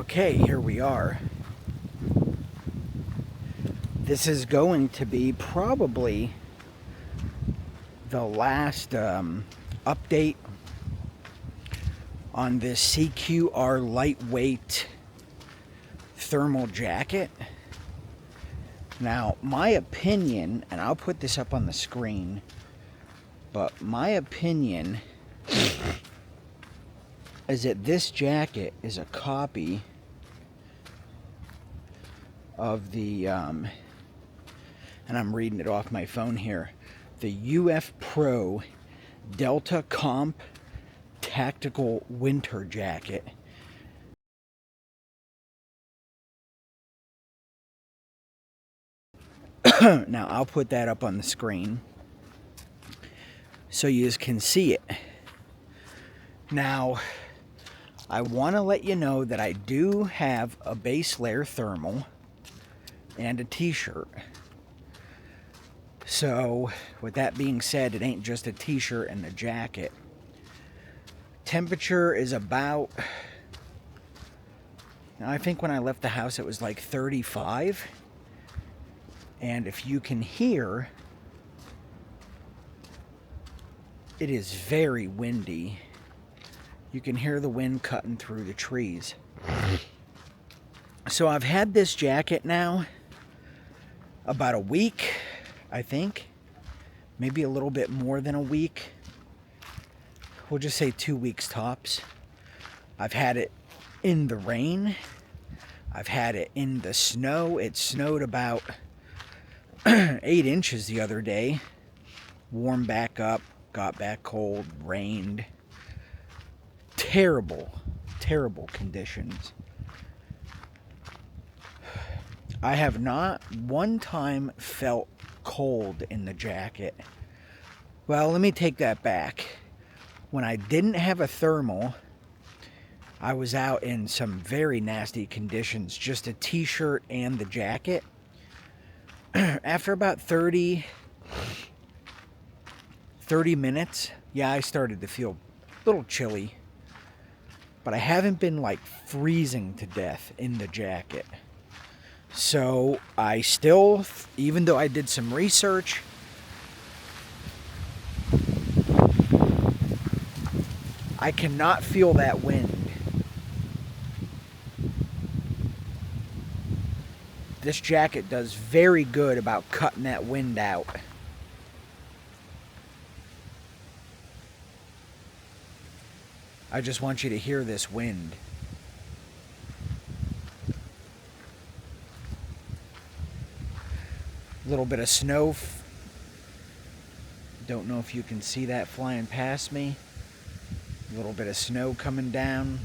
Okay, here we are. This is going to be probably the last update on this CQR lightweight thermal jacket. Now, my opinion, and I'll put this up on the screen, but my opinion is that this jacket is a copy of the, and I'm reading it off my phone here, the UF Pro Delta Comp Tactical Winter Jacket. Now, I'll put that up on the screen so you can see it. Now, I want to let you know that I do have a base layer thermal and a t-shirt. So, with that being said, it ain't just a t-shirt and a jacket. Temperature is about, I think when I left the house it was like 35. And if you can hear, it is very windy. You can hear the wind cutting through the trees. So I've had this jacket now about a week, I think. Maybe a little bit more than a week. We'll just say 2 weeks tops. I've had it in the rain. I've had it in the snow. It snowed about 8 inches the other day. Warmed back up, got back cold, rained. Terrible, terrible conditions. I have not one time felt cold in the jacket. Well, let me take that back. When I didn't have a thermal, I was out in some very nasty conditions, just a t-shirt and the jacket. After about 30 minutes, yeah, I started to feel a little chilly. But I haven't been like freezing to death in the jacket. So I still, even though I did some research, I cannot feel that wind. This jacket does very good about cutting that wind out. I just want you to hear this wind. A little bit of snow. Don't know if you can see that flying past me. A little bit of snow coming down.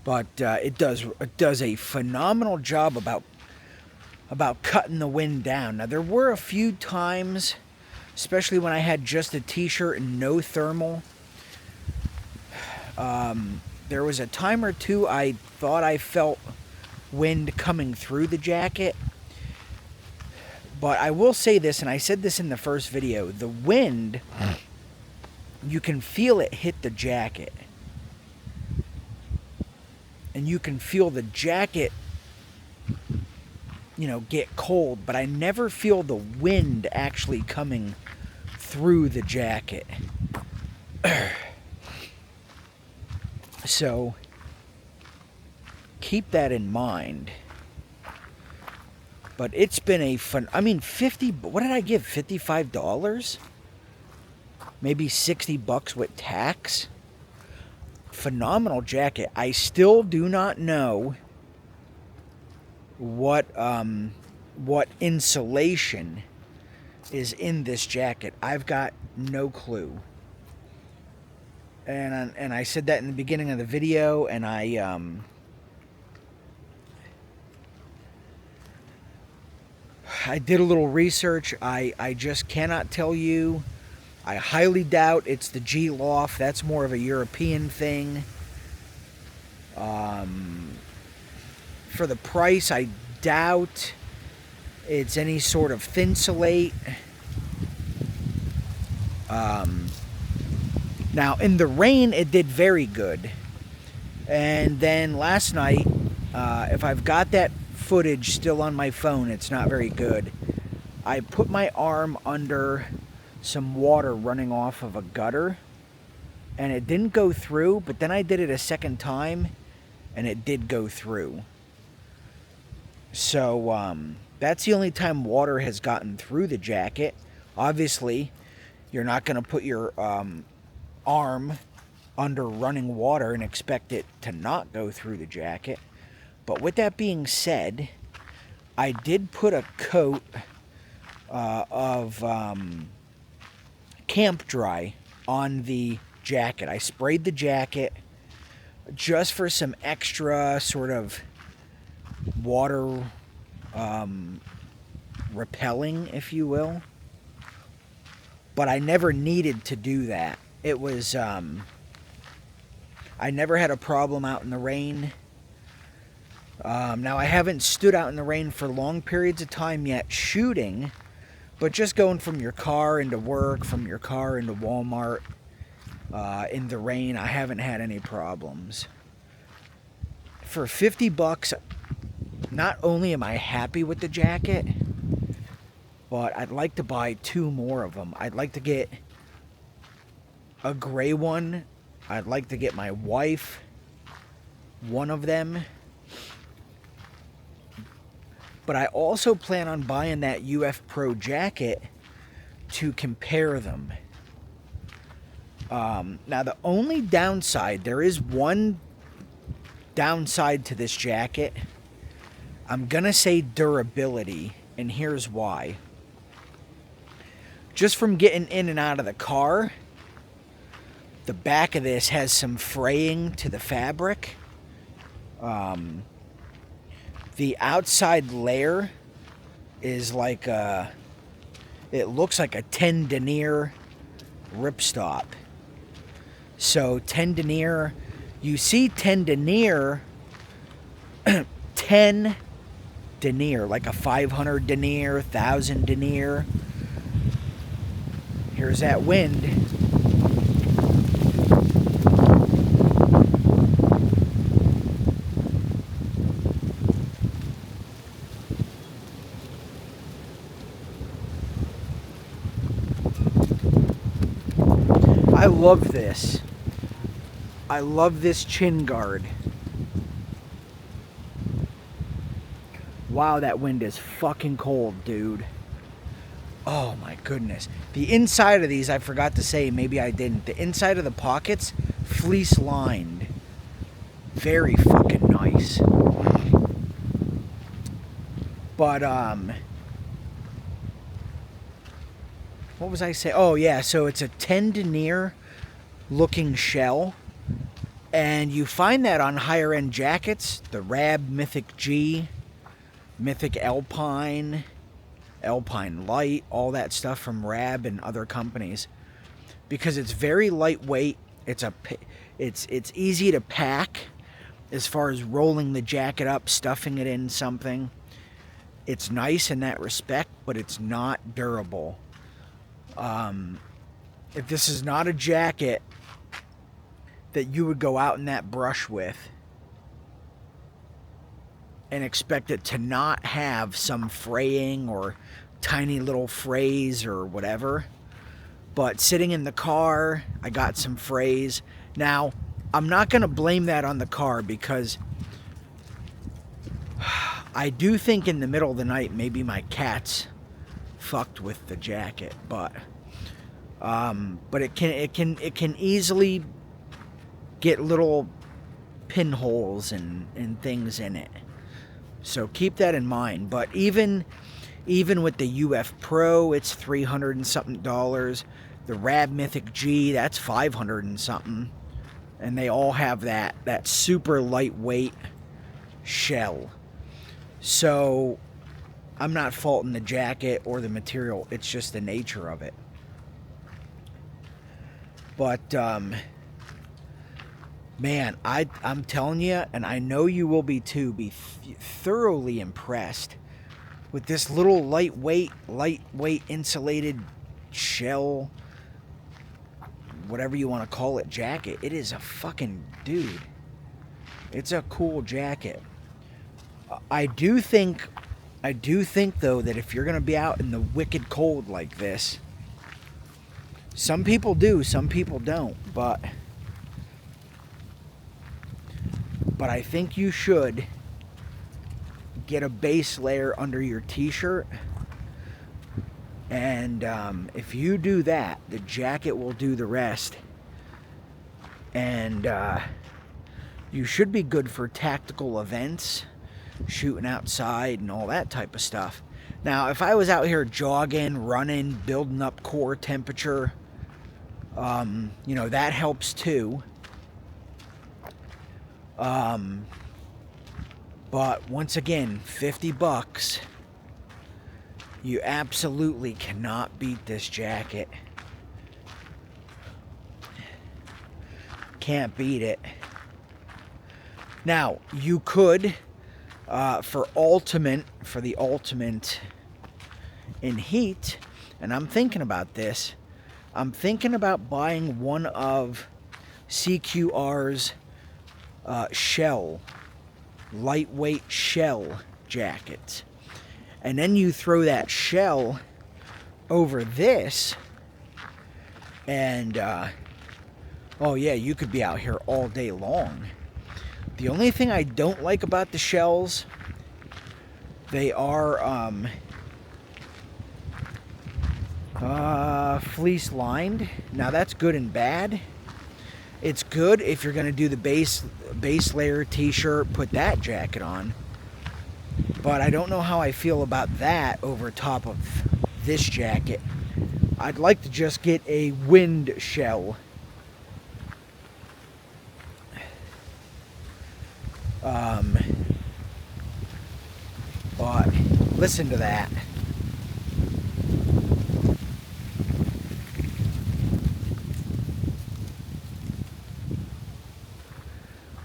But it does a phenomenal job about cutting the wind down. Now, there were a few times, especially when I had just a t-shirt and no thermal. There was a time or two I thought I felt wind coming through the jacket. But I will say this, and I said this in the first video, the wind, you can feel it hit the jacket. And you can feel the jacket, get cold, but I never feel the wind actually coming through the jacket. So, keep that in mind. But it's been a fun, what did I give, $55? Maybe $60 with tax? Phenomenal jacket. I still do not know what insulation is in this jacket. I've got no clue. And I said that in the beginning of the video, and I did a little research. I just cannot tell you. I highly doubt it's the G-Loft. That's more of a European thing. For the price, I doubt it's any sort of Thinsulate. Now, in the rain, it did very good. And then last night, if I've got that footage still on my phone, it's not very good. I put my arm under some water running off of a gutter, and it didn't go through, but then I did it a second time, and it did go through. So, that's the only time water has gotten through the jacket. Obviously, you're not going to put your arm under running water and expect it to not go through the jacket. But with that being said, I did put a coat of Camp Dry on the jacket. I sprayed the jacket just for some extra sort of water repelling, if you will. But I never needed to do that. It was, I never had a problem out in the rain. Now, I haven't stood out in the rain for long periods of time yet shooting, but just going from your car into work, from your car into Walmart, in the rain, I haven't had any problems. For $50, not only am I happy with the jacket, but I'd like to buy 2 more of them. I'd like to get a gray one. I'd like to get my wife one of them. But I also plan on buying that UF Pro jacket to compare them. Now, the only downside, there is one downside to this jacket. I'm going to say durability, and here's why. Just from getting in and out of the car, the back of this has some fraying to the fabric. The outside layer is like it looks like a 10 denier ripstop. So 10 denier, you see 10 denier, 10 denier, like a 500 denier, 1,000 denier. Here's that wind. I love this. I love this chin guard. Wow, that wind is fucking cold, dude. Oh my goodness. The inside of these, I forgot to say, maybe I didn't. The inside of the pockets, fleece lined. Very fucking nice. But, what was I saying? Oh yeah, so it's a 10 denier looking shell. And you find that on higher end jackets. The Rab Mythic G, Mythic Alpine, Alpine Light, all that stuff from Rab and other companies, because it's very lightweight. It's easy to pack as far as rolling the jacket up, stuffing it in something. It's nice in that respect, but it's not durable. If this is not a jacket that you would go out in that brush with and expect it to not have some fraying or tiny little frays or whatever. But sitting in the car, I got some frays. Now, I'm not going to blame that on the car, because I do think in the middle of the night maybe my cats fucked with the jacket, but it can easily get little pinholes and things in it. So keep that in mind. But even with the UF Pro, it's $300 and something. The Rab Mythic G, that's $500 and something. And they all have that super lightweight shell. So I'm not faulting the jacket or the material. It's just the nature of it. But man, I'm telling you, and I know you will be too, thoroughly impressed with this little lightweight insulated shell, whatever you want to call it, jacket. It is a fucking dude. It's a cool jacket. I do think though that if you're gonna be out in the wicked cold like this, some people do, some people don't, but I think you should get a base layer under your t-shirt, and if you do that, the jacket will do the rest, and you should be good for tactical events, shooting outside and all that type of stuff. Now, if I was out here jogging, running, building up core temperature, you know, that helps too. But once again, $50. You absolutely cannot beat this jacket. Can't beat it. Now, you could, for the ultimate in heat, and I'm thinking about this, I'm thinking about buying one of CQR's lightweight shell jackets. And then you throw that shell over this, and oh yeah, you could be out here all day long. The only thing I don't like about the shells, they are fleece lined. Now that's good and bad. It's good if you're going to do the base layer t-shirt, put that jacket on. But I don't know how I feel about that over top of this jacket. I'd like to just get a wind shell. But listen to that.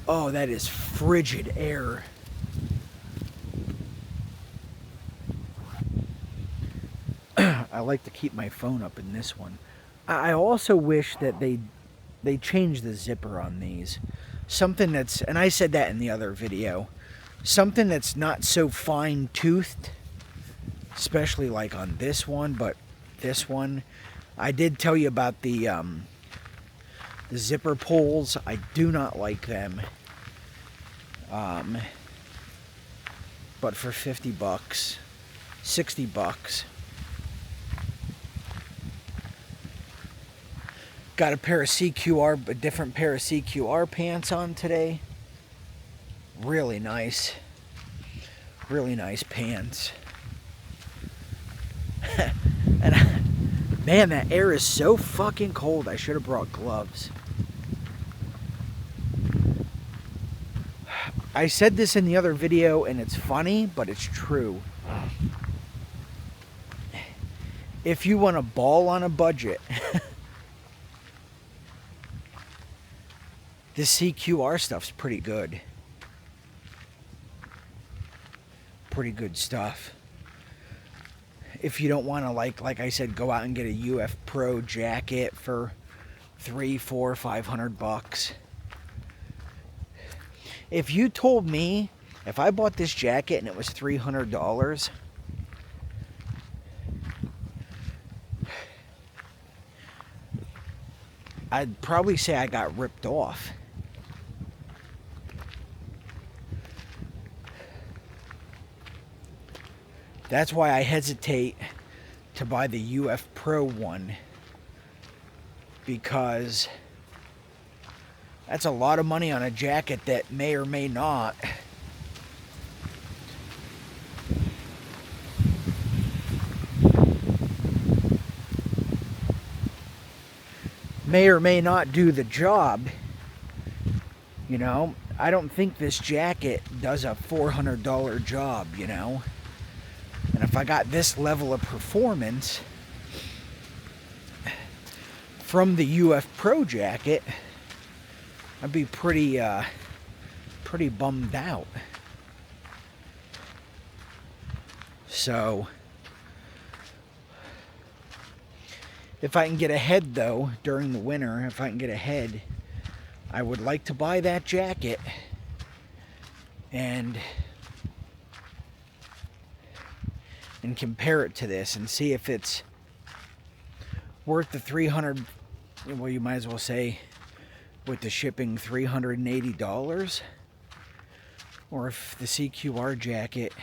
Oh, that is frigid air. I like to keep my phone up in this one. I also wish that they changed the zipper on these. Something that's, and I said that in the other video, something that's not so fine-toothed, especially like on this one, but this one, I did tell you about the zipper pulls. I do not like them. But for $50, $60, got a different pair of CQR pants on today. Really nice pants. And man, that air is so fucking cold. I should have brought gloves. I said this in the other video, and it's funny, but it's true. If you want to ball on a budget, this CQR stuff's pretty good. Pretty good stuff. If you don't want to, like I said, go out and get a UF Pro jacket for $300, $400, $500. If you told me, if I bought this jacket and it was $300, I'd probably say I got ripped off. That's why I hesitate to buy the UF Pro one, because that's a lot of money on a jacket that may or may not do the job. You know, I don't think this jacket does a $400 job, you know. And if I got this level of performance from the UF Pro jacket, I'd be pretty bummed out. So if I can get ahead though during the winter, if I can get ahead, I would like to buy that jacket and compare it to this and see if it's worth the 300, well, you might as well say with the shipping $380, or if the CQR jacket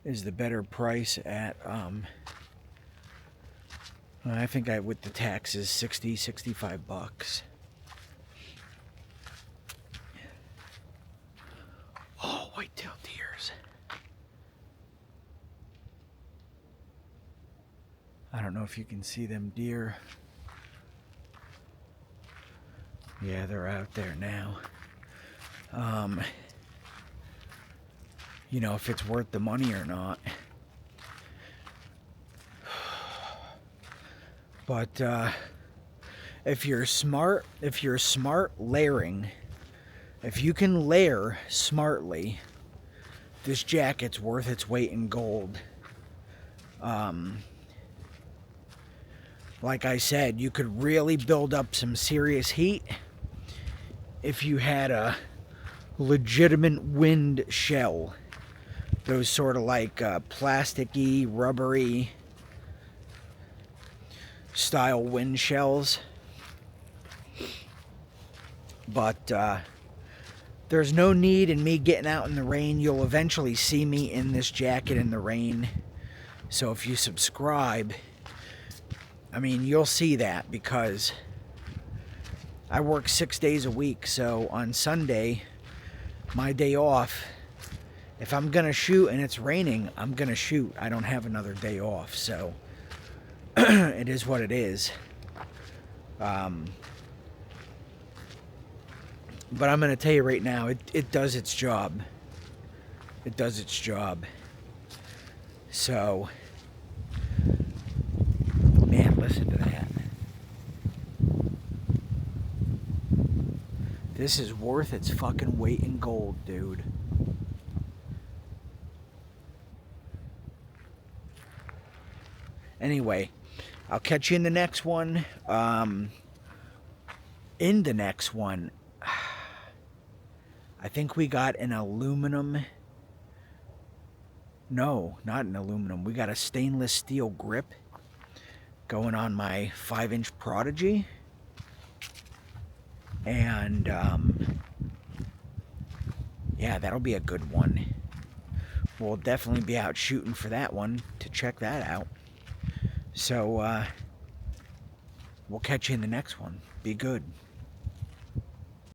is the better price at I think with the taxes 65 bucks. Oh, white-tailed deers. I don't know if you can see them deer. Yeah, they're out there now. You know, if it's worth the money or not. But if you're smart layering, if you can layer smartly, this jacket's worth its weight in gold. Like I said, you could really build up some serious heat if you had a legitimate wind shell. Those sort of like plasticky, rubbery style wind shells. But there's no need in me getting out in the rain. You'll eventually see me in this jacket in the rain. So if you subscribe, I mean, you'll see that, because I work 6 days a week. So on Sunday, my day off, if I'm going to shoot and it's raining, I'm going to shoot. I don't have another day off. So it is what it is. But I'm going to tell you right now, it does its job. It does its job. So, man, listen to that. This is worth its fucking weight in gold, dude. Anyway, I'll catch you in the next one. In the next one, I think we got an aluminum. No, not an aluminum. We got a stainless steel grip going on my 5-inch Prodigy. And, yeah, that'll be a good one. We'll definitely be out shooting for that one to check that out. So, we'll catch you in the next one. Be good.